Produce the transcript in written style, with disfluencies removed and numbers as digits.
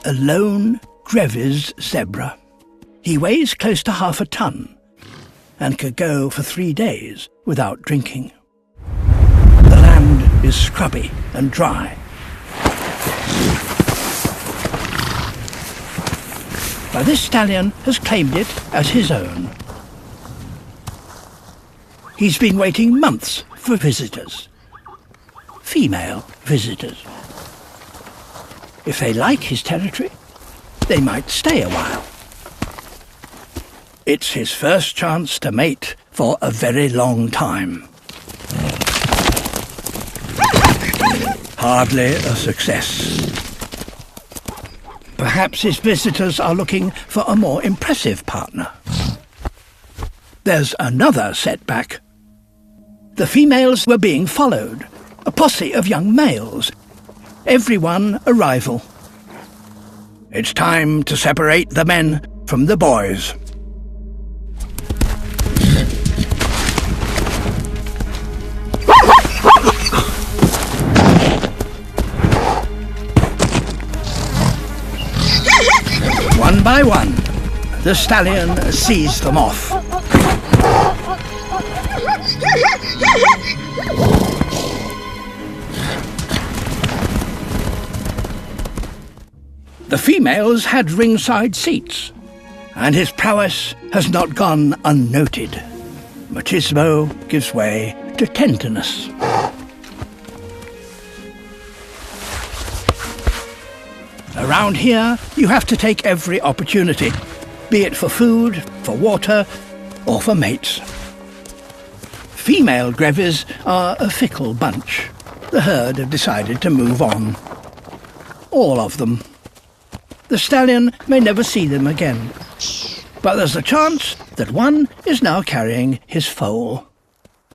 a lone Grevy's zebra. He weighs close to half a ton and could go for 3 days without drinking. The land is scrubby and dry. But this stallion has claimed it as his own. He's been waiting months for visitors. Female visitors. If they like his territory, they might stay a while. It's his first chance to mate for a very long time. Hardly a success. Perhaps his visitors are looking for a more impressive partner. There's another setback. The females were being followed, a posse of young males, everyone a rival. It's time to separate the men from the boys. One by one, the stallion sees them off. The females had ringside seats, and his prowess has not gone unnoted. Machismo gives way to tenderness. Around here, you have to take every opportunity, be it for food, for water, or for mates. Female Grevies are a fickle bunch. The herd have decided to move on. All of them. The stallion may never see them again, but there's a chance that one is now carrying his foal.